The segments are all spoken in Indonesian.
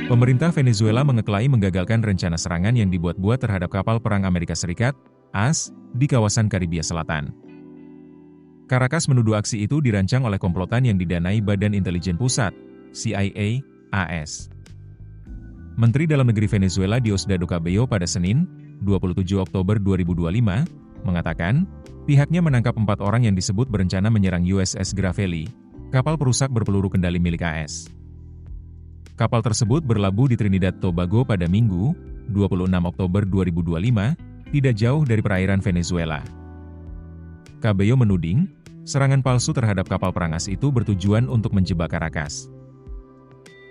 Pemerintah Venezuela mengeklaim menggagalkan rencana serangan yang dibuat-buat terhadap kapal perang Amerika Serikat, AS, di kawasan Karibia Selatan. Caracas menuduh aksi itu dirancang oleh komplotan yang didanai Badan Intelijen Pusat, CIA, AS. Menteri Dalam Negeri Venezuela Diosdado Cabello pada Senin, 27 Oktober 2025, mengatakan, pihaknya menangkap 4 orang yang disebut berencana menyerang USS Gravely, kapal perusak berpeluru kendali milik AS. Kapal tersebut berlabuh di Trinidad Tobago pada Minggu, 26 Oktober 2025, tidak jauh dari perairan Venezuela. Cabello menuding, serangan palsu terhadap kapal perang AS itu bertujuan untuk menjebak Caracas.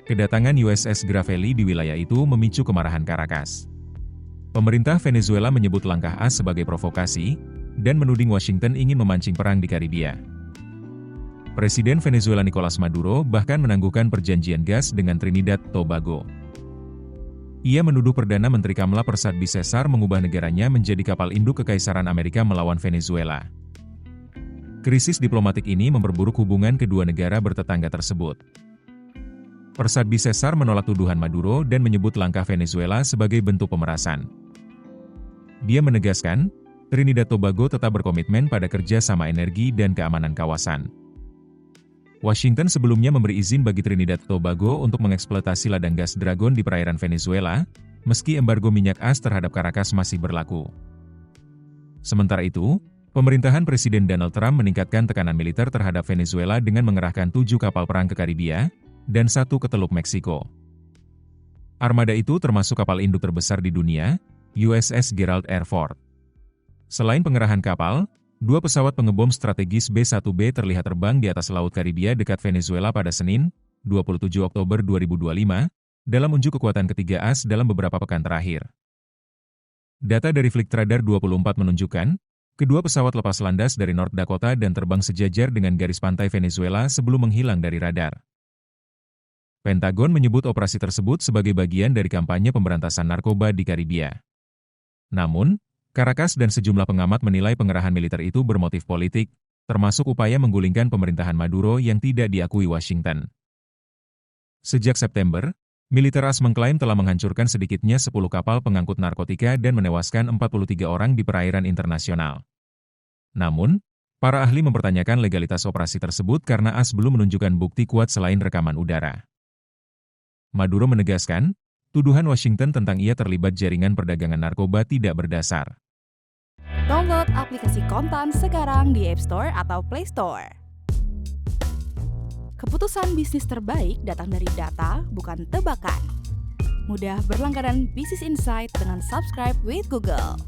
Kedatangan USS Gravely di wilayah itu memicu kemarahan Caracas. Pemerintah Venezuela menyebut langkah AS sebagai provokasi, dan menuding Washington ingin memancing perang di Karibia. Presiden Venezuela Nicolas Maduro bahkan menangguhkan perjanjian gas dengan Trinidad Tobago. Ia menuduh Perdana Menteri Kamala Persad Bisesar mengubah negaranya menjadi kapal induk Kekaisaran Amerika melawan Venezuela. Krisis diplomatik ini memperburuk hubungan kedua negara bertetangga tersebut. Persad Bisesar menolak tuduhan Maduro dan menyebut langkah Venezuela sebagai bentuk pemerasan. Dia menegaskan, Trinidad Tobago tetap berkomitmen pada kerja sama energi dan keamanan kawasan. Washington sebelumnya memberi izin bagi Trinidad Tobago untuk mengeksploitasi ladang gas Dragon di perairan Venezuela, meski embargo minyak AS terhadap Caracas masih berlaku. Sementara itu, pemerintahan Presiden Donald Trump meningkatkan tekanan militer terhadap Venezuela dengan mengerahkan 7 kapal perang ke Karibia, dan 1 ke Teluk Meksiko. Armada itu termasuk kapal induk terbesar di dunia, USS Gerald R. Ford. Selain pengerahan kapal, 2 pesawat pengebom strategis B-1B terlihat terbang di atas Laut Karibia dekat Venezuela pada Senin, 27 Oktober 2025, dalam unjuk kekuatan ketiga AS dalam beberapa pekan terakhir. Data dari Flight Radar 24 menunjukkan, kedua pesawat lepas landas dari North Dakota dan terbang sejajar dengan garis pantai Venezuela sebelum menghilang dari radar. Pentagon menyebut operasi tersebut sebagai bagian dari kampanye pemberantasan narkoba di Karibia. Namun, Caracas dan sejumlah pengamat menilai pengerahan militer itu bermotif politik, termasuk upaya menggulingkan pemerintahan Maduro yang tidak diakui Washington. Sejak September, militer AS mengklaim telah menghancurkan sedikitnya 10 kapal pengangkut narkotika dan menewaskan 43 orang di perairan internasional. Namun, para ahli mempertanyakan legalitas operasi tersebut karena AS belum menunjukkan bukti kuat selain rekaman udara. Maduro menegaskan, tuduhan Washington tentang ia terlibat jaringan perdagangan narkoba tidak berdasar. Download aplikasi Kontan sekarang di App Store atau Play Store. Keputusan bisnis terbaik datang dari data, bukan tebakan. Mudah berlangganan Business Insight dengan subscribe with Google.